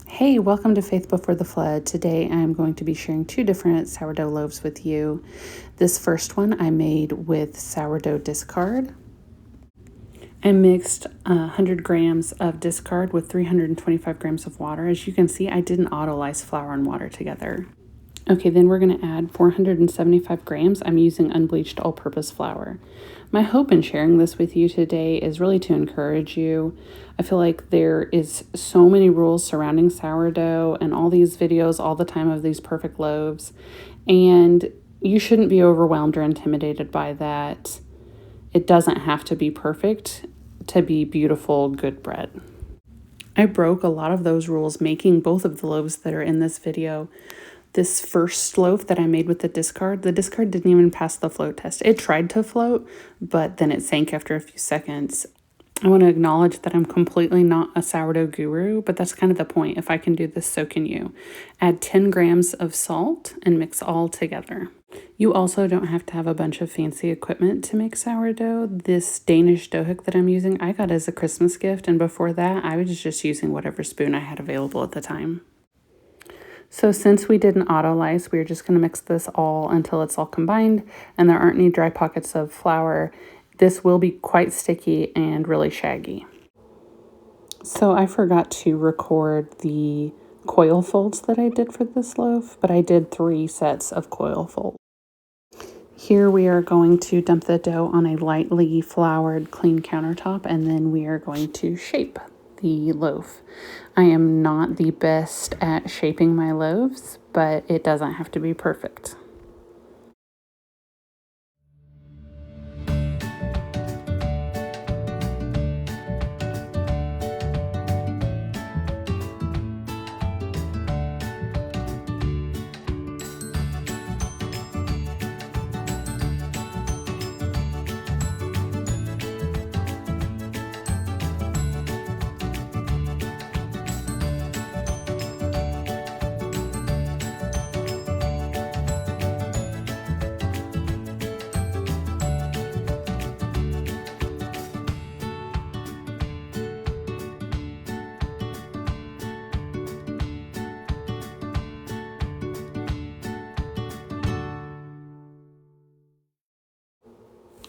Hey, welcome to Faith Before the Flood. Today I'm going to be sharing two different sourdough loaves with you. This first one I made with sourdough discard. I mixed 100 grams of discard with 325 grams of water. As you can see, I didn't autolyze flour and water together. Okay, then we're going to add 475 grams. I'm using unbleached all-purpose flour. My hope in sharing this with you today is really to encourage you. I feel like there is so many rules surrounding sourdough and all these videos all the time of these perfect loaves, and you shouldn't be overwhelmed or intimidated by that. It doesn't have to be perfect to be beautiful, good bread. I broke a lot of those rules making both of the loaves that are in this video. This first loaf that I made with the discard didn't even pass the float test. It tried to float, but then it sank after a few seconds. I want to acknowledge that I'm completely not a sourdough guru, but that's kind of the point. If I can do this, so can you. Add 10 grams of salt and mix all together. You also don't have to have a bunch of fancy equipment to make sourdough. This Danish dough hook that I'm using, I got as a Christmas gift, and before that, I was just using whatever spoon I had available at the time. So since we didn't autolyze, we're just going to mix this all until it's all combined and there aren't any dry pockets of flour. This will be quite sticky and really shaggy. So I forgot to record the coil folds that I did for this loaf, but I did 3 sets of coil folds. Here we are going to dump the dough on a lightly floured clean countertop, and then we are going to shape the loaf. I am not the best at shaping my loaves, but it doesn't have to be perfect.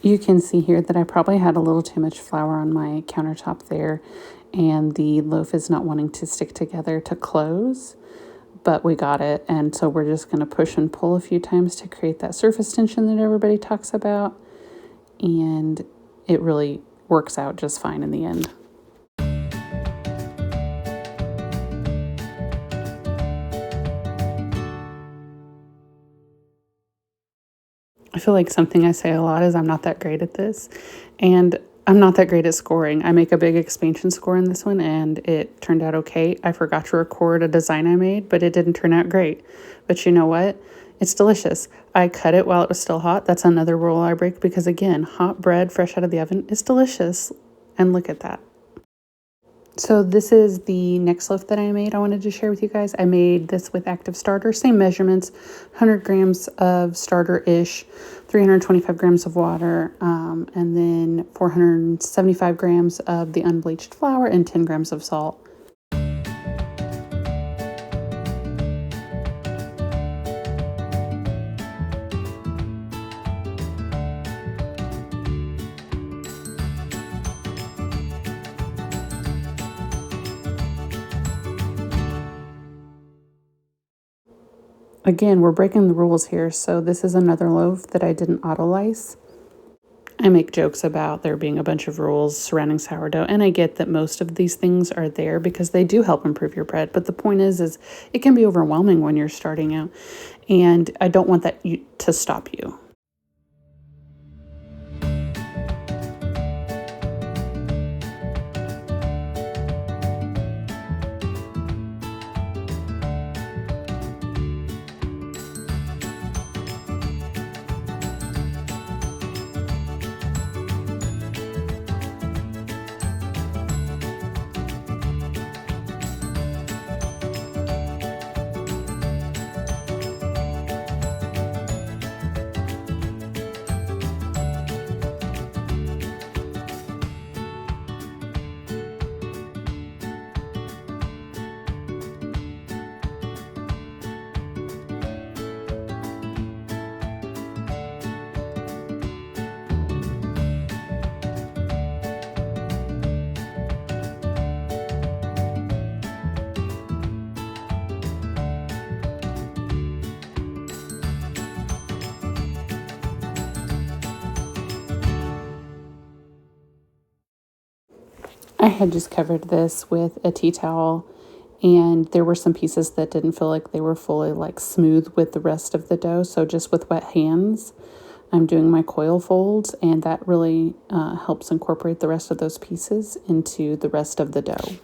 You can see here that I probably had a little too much flour on my countertop there, and the loaf is not wanting to stick together to close, but we got it. And so we're just going to push and pull a few times to create that surface tension that everybody talks about. And it really works out just fine in the end. I feel like something I say a lot is I'm not that great at this, and I'm not that great at scoring. I make a big expansion score in this one, and it turned out okay. I forgot to record a design I made, but it didn't turn out great. But you know what? It's delicious. I cut it while it was still hot. That's another rule I break because, again, hot bread fresh out of the oven is delicious. And look at that. So this is the next loaf that I made. I wanted to share with you guys. I made this with active starter, same measurements, 100 grams of starter-ish, 325 grams of water, and then 475 grams of the unbleached flour and 10 grams of salt. Again, we're breaking the rules here, so this is another loaf that I didn't autolyze. I make jokes about there being a bunch of rules surrounding sourdough, and I get that most of these things are there because they do help improve your bread, but the point is it can be overwhelming when you're starting out, and I don't want that to stop you. I had just covered this with a tea towel, and there were some pieces that didn't feel like they were fully like smooth with the rest of the dough. So just with wet hands, I'm doing my coil folds, and that really helps incorporate the rest of those pieces into the rest of the dough.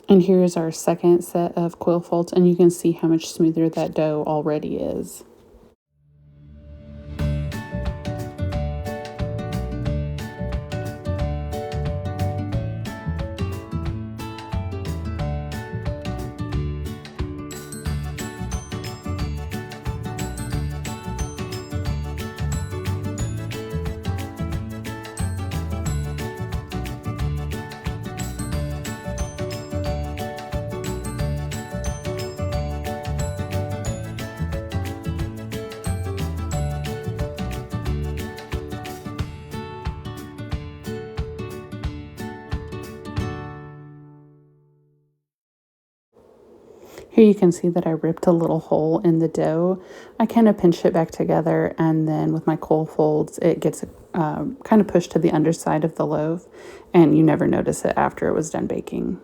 And here's our second set of coil folds, and you can see how much smoother that dough already is. Here you can see that I ripped a little hole in the dough. I kind of pinched it back together, and then with my coil folds, it gets kind of pushed to the underside of the loaf, and you never notice it after it was done baking.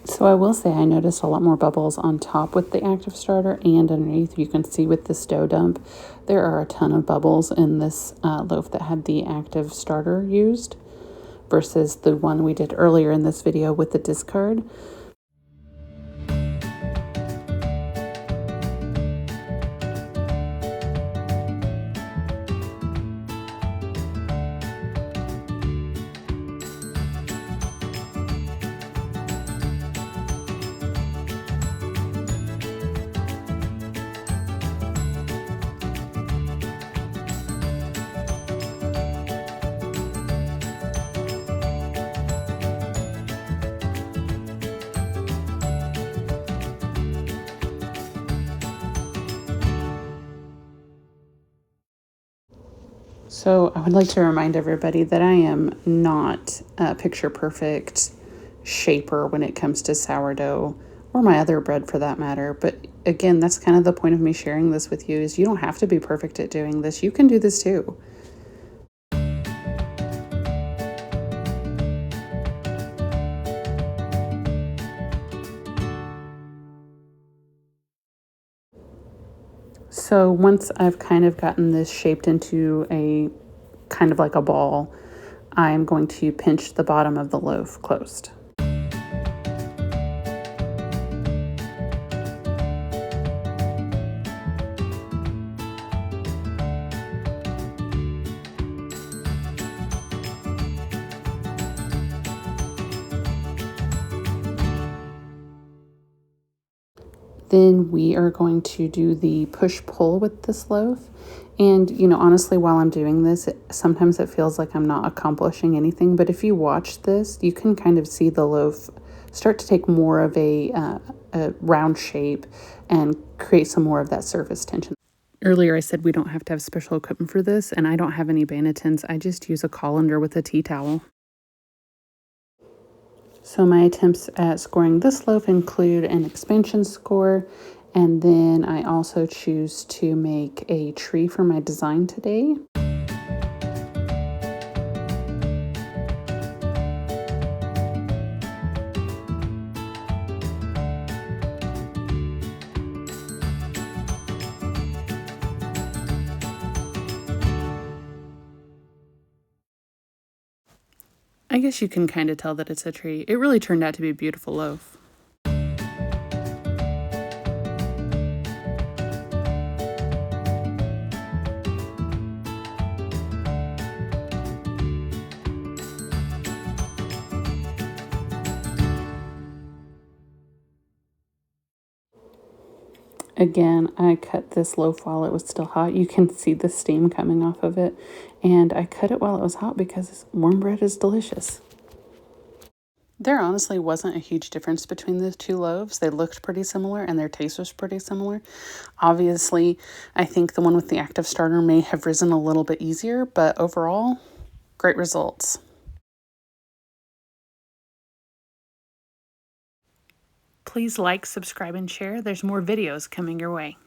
So I will say I noticed a lot more bubbles on top with the active starter and underneath. You can see with this dough dump, there are a ton of bubbles in this loaf that had the active starter used versus the one we did earlier in this video with the discard. So I would like to remind everybody that I am not a picture perfect shaper when it comes to sourdough or my other bread for that matter. But again, that's kind of the point of me sharing this with you is you don't have to be perfect at doing this. You can do this too. So once I've kind of gotten this shaped into a kind of like a ball, I'm going to pinch the bottom of the loaf closed. Then we are going to do the push-pull with this loaf. And, you know, honestly, while I'm doing this, sometimes it feels like I'm not accomplishing anything. But if you watch this, you can kind of see the loaf start to take more of a round shape and create some more of that surface tension. Earlier, I said we don't have to have special equipment for this, and I don't have any bannetons. I just use a colander with a tea towel. So my attempts at scoring this loaf include an expansion score, and then I also choose to make a tree for my design today. I guess you can kind of tell that it's a tree. It really turned out to be a beautiful loaf. Again, I cut this loaf while it was still hot. You can see the steam coming off of it. And I cut it while it was hot because warm bread is delicious. There honestly wasn't a huge difference between the two loaves. They looked pretty similar and their taste was pretty similar. Obviously, I think the one with the active starter may have risen a little bit easier, but overall, great results. Please like, subscribe, and share. There's more videos coming your way.